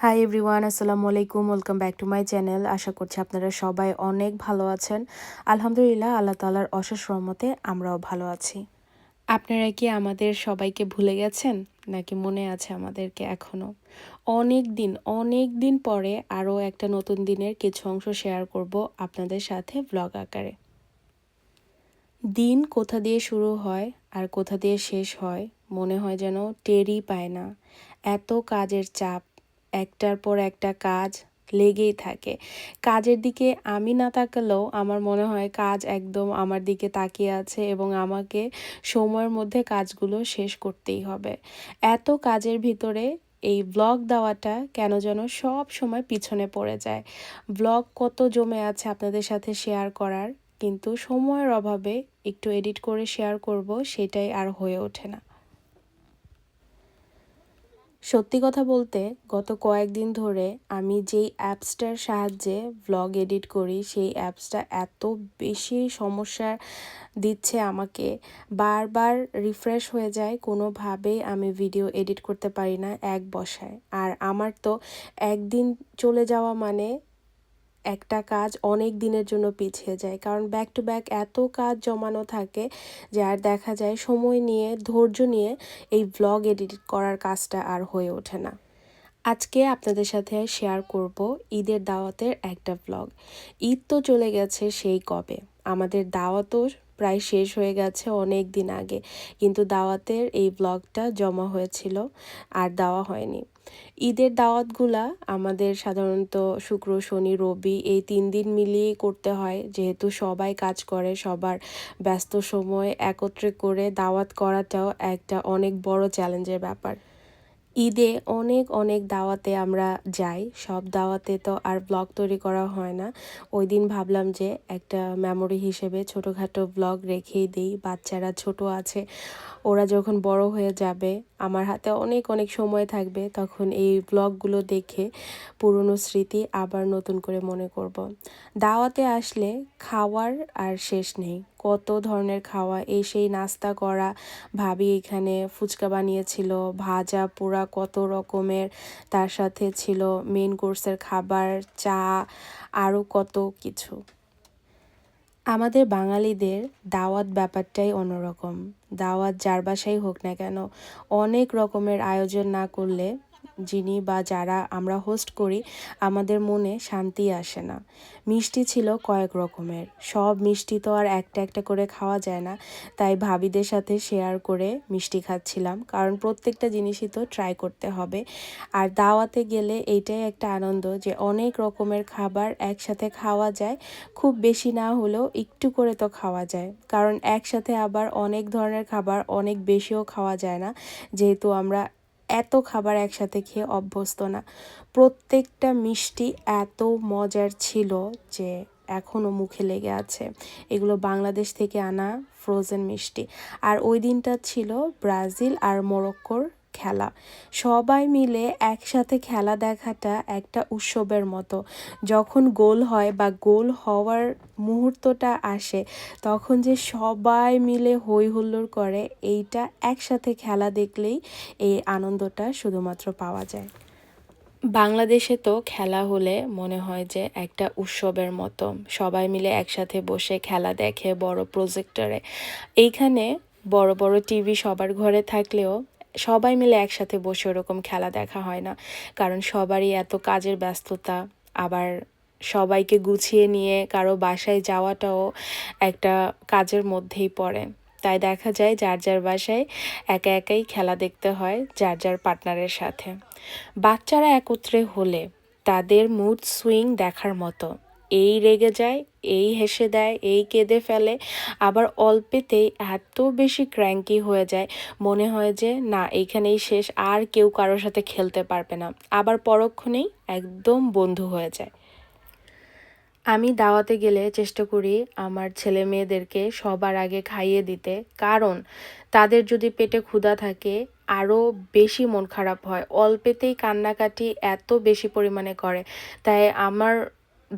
High everyone, আসসালামু আলাইকুম। Welcome back to my channel. আশা করছি আপনারা সবাই অনেক ভালো আছেন। আলহামদুলিল্লাহ, আল্লাহ তাআলার অশেষ রহমতে আমরাও ভালো আছি। আপনারা কি আমাদের সবাইকে ভুলে গেছেন, নাকি মনে আছে আমাদেরকে এখনও? অনেক দিন পরে আরও একটা নতুন দিনের কিছু অংশ শেয়ার করব আপনাদের সাথে ব্লগ আকারে। দিন কোথা দিয়ে শুরু হয় আর কোথা দিয়ে শেষ হয় মনে হয় যেন টেরই পায় না। এত কাজের চাপ, একটার পর একটা কাজ লেগেই থাকে। কাজের দিকে আমি না তাকালেও আমার মনে হয় কাজ একদম আমার দিকে তাকিয়ে আছে এবং আমাকে সময়ের মধ্যে কাজগুলো শেষ করতেই হবে। এত কাজের ভিতরে এই ব্লগ দেওয়াটা কেন যেন সব সময় পিছনে পড়ে যায়। ব্লগ কত জমে আছে আপনাদের সাথে শেয়ার করার, কিন্তু সময়ের অভাবে একটু এডিট করে শেয়ার করব, সেটাই আর হয়ে ওঠে না। সত্যি কথা বলতে, গত কয়েকদিন ধরে আমি যেই অ্যাপসটার সাহায্যে ভ্লগ এডিট করি, সেই অ্যাপসটা এত বেশি সমস্যা দিচ্ছে আমাকে। বারবার রিফ্রেশ হয়ে যায়, কোনোভাবেই আমি ভিডিও এডিট করতে পারি না এক বসায়। আর আমার তো একদিন চলে যাওয়া মানে একটা কাজ অনেক দিনের জন্য পিছিয়ে যায়, কারণ ব্যাক টু ব্যাক এত কাজ জমানো থাকে যে আর দেখা যায় সময় নিয়ে, ধৈর্য নিয়ে এই ভ্লগ এডিট করার কাজটা আর হয়ে ওঠে না। আজকে আপনাদের সাথে শেয়ার করব ঈদের দাওয়াতের একটা ভ্লগ। ঈদ তো চলে গেছে সেই কবে, আমাদের দাওয়াতও প্রায় শেষ হয়ে গেছে অনেক দিন আগে, কিন্তু দাওয়াতের এই ভ্লগটা জমা হয়েছিল আর দেওয়া হয়নি। ঈদের দাওয়াতগুলা আমাদের সাধারণত শুক্র, শনি, রবি এই 3 দিন মিলিয়েই করতে হয়, যেহেতু সবাই কাজ করে। সবার ব্যস্ত সময় একত্রে করে দাওয়াত করাটাও একটা অনেক বড় চ্যালেঞ্জের ব্যাপার। ঈদে অনেক দাওয়াতে আমরা যাই, সব দাওয়াতে তো আর ব্লগ তৈরি করা হয় না। ওই দিন ভাবলাম যে একটা মেমোরি হিসেবে ছোটোখাটো ব্লগ রেখেই দিই। বাচ্চারা ছোট আছে, ওরা যখন বড় হয়ে যাবে, আমার হাতে অনেক সময় থাকবে, তখন এই ব্লগগুলো দেখে পুরনো স্মৃতি আবার নতুন করে মনে করব। দাওয়াতে আসলে খাওয়ার আর শেষ নেই, কত ধরনের খাওয়া, সেই নাস্তা করা। ভাবি এখানে ফুচকা বানিয়েছিল, ভাজা পোড়া কত রকমের, তার সাথে ছিল মেন কোর্সের খাবার, চা, আরও কত কিছু। আমাদের বাঙালিদের দাওয়াত ব্যাপারটাই অন্যরকম। দাওয়াত যার বাসাই হোক না কেন, অনেক রকমের আয়োজন না করলে যিনি বা যারা আমরা হোস্ট করি, আমাদের মনে শান্তি আসে না। মিষ্টি ছিল কয়েক রকমের, সব মিষ্টি তো আর একটা একটা করে খাওয়া যায় না, তাই ভাবিদের সাথে শেয়ার করে মিষ্টি খাচ্ছিলাম, কারণ প্রত্যেকটা জিনিসই তো ট্রাই করতে হবে। আর দাওয়াতে গেলে এইটাই একটা আনন্দ যে অনেক রকমের খাবার একসাথে খাওয়া যায়, খুব বেশি না হলেও একটু করে তো খাওয়া যায়, কারণ একসাথে আবার অনেক ধরনের খাবার অনেক বেশিও খাওয়া যায় না, যেহেতু আমরা এত খাবার একসাথে খেয়ে অভ্যস্ত না। প্রত্যেকটা মিষ্টি এত মজার ছিল যে এখনও মুখে লেগে আছে। এগুলো বাংলাদেশ থেকে আনা ফ্রোজেন মিষ্টি। আর ওই দিনটা ছিল ব্রাজিল আর মরক্কোর খেলা। সবাই মিলে একসাথে খেলা দেখাটা একটা উৎসবের মতো। যখন গোল হয় বা গোল হওয়ার মুহূর্তটা আসে, তখন যে সবাই মিলে হই হুল্লোড় করে, এইটা একসাথে খেলা দেখলেই এই আনন্দটা শুধুমাত্র পাওয়া যায়। বাংলাদেশে তো খেলা হলে মনে হয় যে একটা উৎসবের মতো, সবাই মিলে একসাথে বসে খেলা দেখে বড় প্রজেক্টরে। এইখানে বড় টিভি সবার ঘরে থাকলেও সবাই মিলে একসাথে বসে ওরকম খেলা দেখা হয় না, কারণ সবারই এত কাজের ব্যস্ততা। আবার সবাইকে গুছিয়ে নিয়ে কারো বাসায় যাওয়াটাও একটা কাজের মধ্যেই পড়ে। তাই দেখা যায় যার বাসায় একাই খেলা দেখতে হয়, যার পার্টনারের সাথে। বাচ্চারা একত্রে হলে তাদের মুড সুইং দেখার মতো। এই রেগে যায়, এই হেসে দেয়, এই কেঁদে ফেলে, আবার অল্পেতেই এত বেশি ক্র্যাঙ্কি হয়ে যায়, মনে হয় যে না, এইখানেই শেষ, আর কেউ কারোর সাথে খেলতে পারবে না, আবার পরক্ষণেই একদম বন্ধু হয়ে যায়। আমি দাওয়াতে গেলে চেষ্টা করি আমার ছেলে মেয়েদেরকে সবার আগে খাইয়ে দিতে, কারণ তাদের যদি পেটে ক্ষুধা থাকে আরও বেশি মন খারাপ হয়, অল্পেতেই কান্নাকাটি এত বেশি পরিমাণে করে। তাই আমার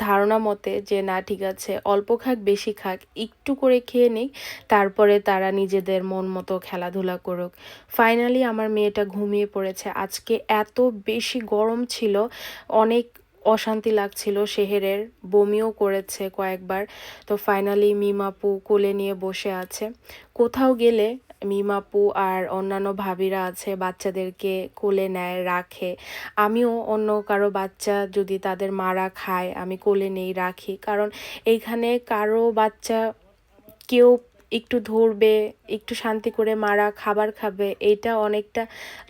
ধারণা মতে যে না ঠিক আছে অল্প খাক বেশি খাক একটু করে খেয়ে নিক, তারপরে তারা নিজেদের মন মতো খেলাধুলা করুক। ফাইনালি আমার মেয়েটা ঘুমিয়ে পড়েছে। আজকে এত বেশি গরম ছিল, অনেক অশান্তি লাগছিল শেহেরের, বমিও করেছে কয়েকবার। তো ফাইনালি মিমাপু কোলে নিয়ে বসে আছে। কোথাও গেলে মিমাপু আর অন্যান্য ভাবিরা আছে, বাচ্চাদেরকে কোলে নেয়, রাখে। আমিও অন্য কারো বাচ্চা যদি তাদের মারা খায় আমি কোলে নেই, রাখি। কারণ এইখানে কারো বাচ্চা কেউ একটু ধরবে, একটু শান্তি করে মারা খাবার খাবে, এইটা অনেকটা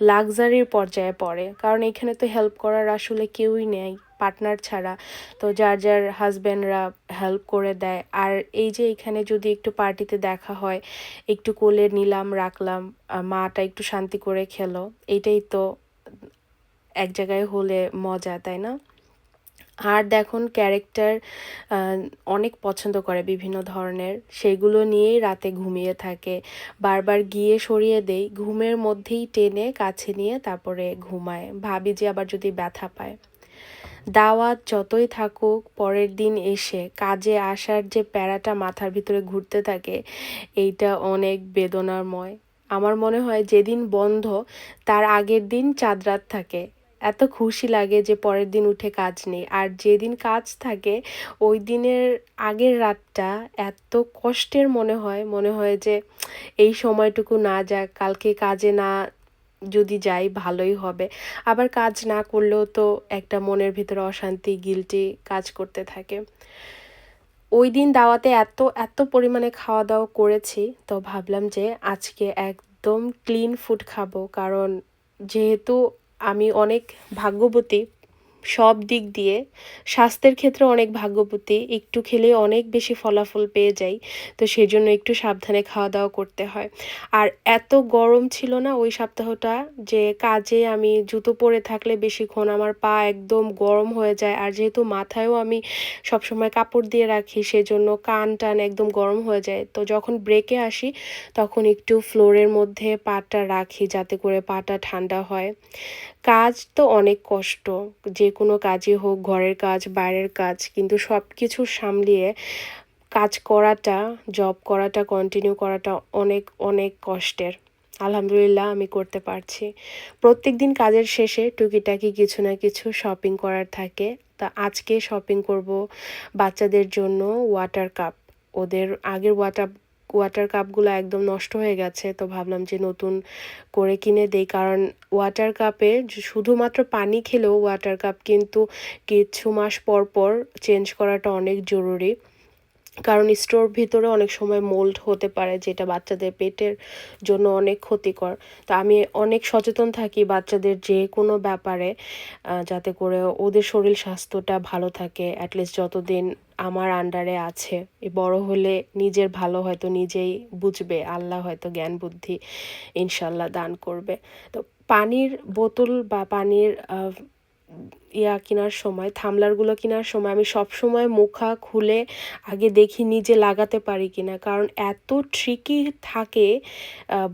লাক্সারির পর্যায়ে পড়ে। কারণ এখানে তো হেল্প করার আসলে কেউই নেই পার্টনার ছাড়া। তো যার যার হাজব্যান্ডরা হেল্প করে দেয়। আর এই যে এখানে যদি একটু পার্টিতে দেখা হয়, একটু কোলে নিলাম, রাখলাম, মাটা একটু শান্তি করে খেলো, এইটাই তো এক জায়গায় হলে মজা, তাই না? আর দেখুন ক্যারেক্টার অনেক পছন্দ করে বিভিন্ন ধরনের, সেগুলো নিয়েই রাতে ঘুমিয়ে থাকে। বারবার গিয়ে সরিয়ে দেই, ঘুমের মধ্যেই টেনে কাছে নিয়ে তারপরে ঘুমায়, ভাবি যে আবার যদি ব্যথা পায়। দাওয়াত যতই থাকুক, পরের দিন এসে কাজে আসার যে প্যারাটা মাথার ভিতরে ঘুরতে থাকে, এইটা অনেক বেদনাময়। আমার মনে হয় যেদিন বন্ধ তার আগের দিন চাঁদ রাত থাকে, এত খুশি লাগে যে পরের দিন উঠে কাজ নেই। আর যেদিন কাজ থাকে ওই দিনের আগের রাতটা এত কষ্টের মনে হয় যে এই সময়টুকু না যাক, কালকে কাজে না যদি যাই ভালোই হবে। আবার কাজ না করলেও তো একটা মনের ভিতরে অশান্তি, গিল্টি কাজ করতে থাকে। ওই দিন দাওয়াতে এত এত পরিমাণে খাওয়া দাওয়া করেছি, তো ভাবলাম যে আজকে একদম ক্লিন ফুড খাবো। কারণ যেহেতু আমি অনেক ভাগ্যবতী সব দিক দিয়ে, স্বাস্থ্যের ক্ষেত্রে অনেক ভাগ্যবতী, একটু খেলে অনেক বেশি ফলাফল পেয়ে যাই। তো সেজন্য একটু সাবধানে খাওয়া দাওয়া করতে হয়। আর এত গরম ছিল না ওই সপ্তাহটা, যে কাজে আমি জুতো পরে থাকলে বেশিক্ষণ আমার পা একদম গরম হয়ে যায়। আর যেহেতু মাথায়ও আমি সবসময় কাপড় দিয়ে রাখি, সেজন্য কান টান একদম গরম হয়ে যায়। তো যখন ব্রেকে আসি তখন একটু ফ্লোরের মধ্যে পাটা রাখি যাতে করে পাটা ঠান্ডা হয়। কাজ তো অনেক কষ্ট, যে কোনো কাজই হোক, ঘরের কাজ, বাইরের কাজ, কিন্তু সব কিছু সামলিয়ে কাজ করাটা, জব করাটা, কন্টিনিউ করাটা অনেক অনেক কষ্টের। আলহামদুলিল্লাহ আমি করতে পারছি। প্রত্যেকদিন কাজের শেষে টুকিটাকি কিছু না কিছু শপিং করার থাকে। তা আজকে শপিং করব বাচ্চাদের জন্য ওয়াটার কাপ। ওদের আগের ওয়াটার কাপগুলো একদম নষ্ট হয়ে গেছে, তো ভাবলাম যে নতুন করে কিনে দেই। কারণ ওয়াটার কাপে শুধুমাত্র পানি খেলেও ওয়াটার কাপ কিন্তু কিছু মাস পর পর চেঞ্জ করাটা অনেক জরুরি। কারণ স্টোর ভিতরে অনেক সময় মোল্ড হতে পারে, যেটা বাচ্চাদের পেটের জন্য অনেক ক্ষতিকর। তো আমি অনেক সচেতন থাকি বাচ্চাদের যে কোনো ব্যাপারে, যাতে করে ওদের শরীর স্বাস্থ্যটা ভালো থাকে অ্যাটলিস্ট যতদিন আমার আন্ডারে আছে। বড় হলে নিজের ভালো হয়তো নিজেই বুঝবে, আল্লাহ হয়তো জ্ঞান বুদ্ধি ইনশাল্লাহ দান করবে। তো পানির বোতল বা পানির কেনার সময়, থামলারগুলো কেনার সময় আমি সবসময় মুখা খুলে আগে দেখি নিজে লাগাতে পারি কিনা। কারণ এত ট্রিকি থাকে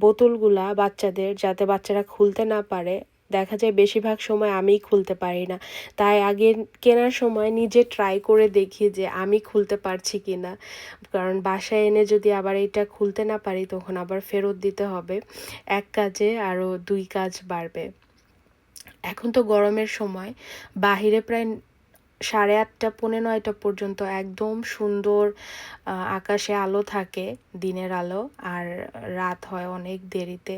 বোতলগুলা বাচ্চাদের, যাতে বাচ্চারা খুলতে না পারে। দেখা যায় বেশিরভাগ সময় আমিই খুলতে পারি না, তাই আগে কেনার সময় নিজে ট্রাই করে দেখি যে আমি খুলতে পারছি কিনা। কারণ বাসায় এনে যদি আবার এটা খুলতে না পারি তখন আবার ফেরত দিতে হবে, এক কাজে আরও দুই কাজ বাড়বে। এখন তো গরমের সময়, বাহিরে প্রায় 8:30 পৌনে 9টা পর্যন্ত একদম সুন্দর আকাশে আলো থাকে, দিনের আলো, আর রাত হয় অনেক দেরিতে।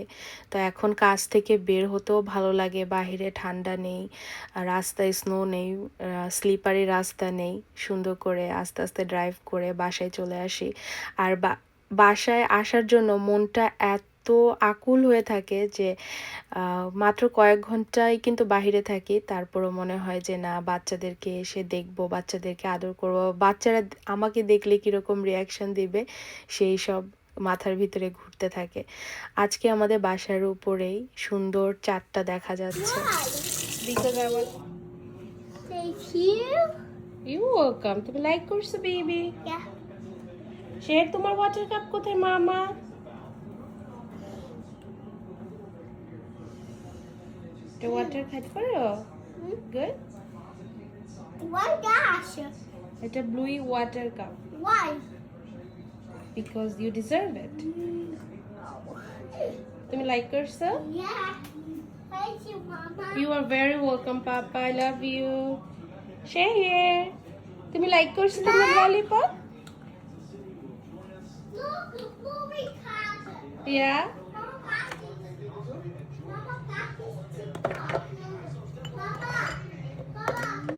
তো এখন কাজ থেকে বের হতেও ভালো লাগে, বাহিরে ঠান্ডা নেই, রাস্তায় স্নো নেই, স্লিপারি রাস্তা নেই, সুন্দর করে আস্তে আস্তে ড্রাইভ করে বাসায় চলে আসি। আর বাসায় আসার জন্য মনটা এত আকুল হয়ে থাকে যে মাত্র কয়েক ঘন্টাই কিন্তু বাহিরে থাকি, তারপরও মনে হয় যে না, বাচ্চাদেরকে এসে দেখবো, বাচ্চাদেরকে আদর করবো, বাচ্চারা আমাকে দেখলে কীরকম রিয়াকশন দিবে, সেই সব মাথার ভিতরে ঘুরতে থাকে। আজকে আমাদের বাসার উপরেই সুন্দর চাঁদটা দেখা যাচ্ছে। Because I was... Thank you. You're welcome. তুমি লাইক করছো বেবি? Yeah. শের, তোমার ওয়াটার কাপ কোথায় মামা? ওয়াটার খাইতে পারো? Good. One dash. এটা bluey water cup Why? Because you deserve it তুমি লাইক করছো Yeah. Thank you, Mama. You are very welcome papa I love you say here তুমি like করছো তোমার lollipop Look, movie carpet. Yeah Mama, pass this. Mama, pass this. Mama. Mama.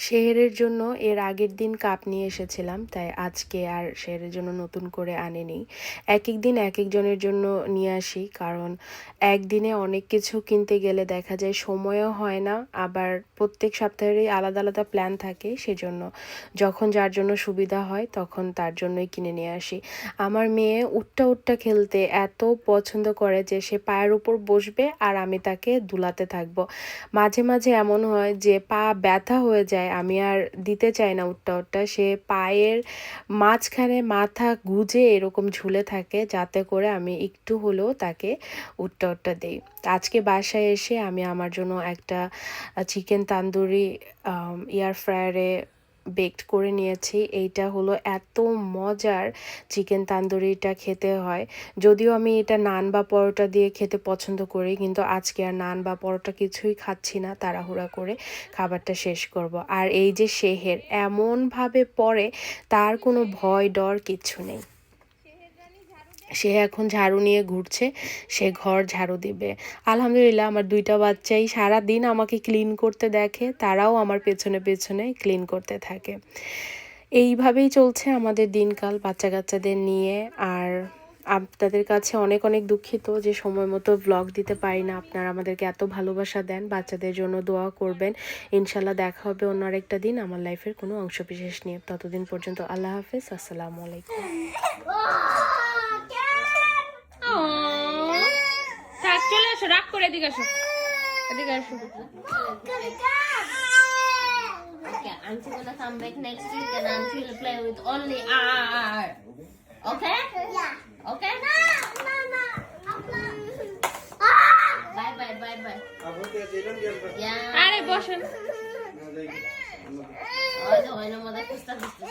শেহরের জন্য এর আগের দিন কাপ নিয়ে এসেছিলাম, তাই আজকে আর শেহরের জন্য নতুন করে আনিনি। এক এক দিন এক একজনের জন্য নিয়ে আসি, কারণ একদিনে অনেক কিছু কিনতে গেলে দেখা যায় সময়ও হয় না, আবার প্রত্যেক সপ্তাহেরই আলাদা আলাদা প্ল্যান থাকে, সেজন্য যখন যার জন্য সুবিধা হয় তখন তার জন্যই কিনে নিয়ে আসি। আমার মেয়ে উঠটা উঠটা খেলতে এত পছন্দ করে যে সে পায়ের উপর বসবে আর আমি তাকে দুলাতে থাকবো। মাঝে মাঝে এমন হয় যে পা ব্যথা হয়ে যায়, আমি আর দিতে চাই না উঠটা উঠটা, সে পায়ের মাঝখানে মাথা গুজে এরকম ঝুলে থাকে যাতে করে আমি একটু হলেও তাকে উঠটা উঠটা দিই। আজকে বাসায় এসে আমি আমার জন্য একটা চিকেন তান্দুরি এয়ার ফ্রায়ারে বেকড করে নিয়েছি। এইটা হলো এত মজার চিকেন তান্দুরিটা খেতে হয়, যদিও আমি এটা নান বা পরোটা দিয়ে খেতে পছন্দ করি, কিন্তু আজকে আর নান বা পরোটা কিছুই খাচ্ছি না, তাড়াহুড়া করে খাবারটা শেষ করব। আর এই যে শেহের এমনভাবে পড়ে, তার কোনো ভয় ডর কিচ্ছু নেই। সে এখন ঝাড়ু নিয়ে ঘুরছে, সে ঘর ঝাড়ু দিবে। আলহামদুলিল্লাহ আমার দুইটা বাচ্চাই সারা দিন আমাকে ক্লিন করতে দেখে, তারাও আমার পেছনে পেছনে ক্লিন করতে থাকে। এইভাবেই চলছে আমাদের দিনকাল বাচ্চা কাচ্চাদের নিয়ে। আর আপনাদের কাছে অনেক অনেক দুঃখিত যে সময় মতো ব্লগ দিতে পারি না। আপনারা আমাদেরকে এত ভালোবাসা দেন, বাচ্চাদের জন্য দোয়া করবেন। ইনশাল্লাহ দেখা হবে অন্য আরেকটা দিন আমার লাইফের কোনো অংশবিশেষ নিয়ে। ততদিন পর্যন্ত আল্লাহ হাফেজ, আসসালামু আলাইকুম। থাক, চলে আসো, রাগ করে এদিকে আসো, এদিকে আসো। Okay, auntie gonna come back next week and auntie will play with only R. Okay? Yeah. Okay? Mama. Bye bye bye bye. Yeah. আরে বসেন। Oh, no, no, mother, kusta kusta.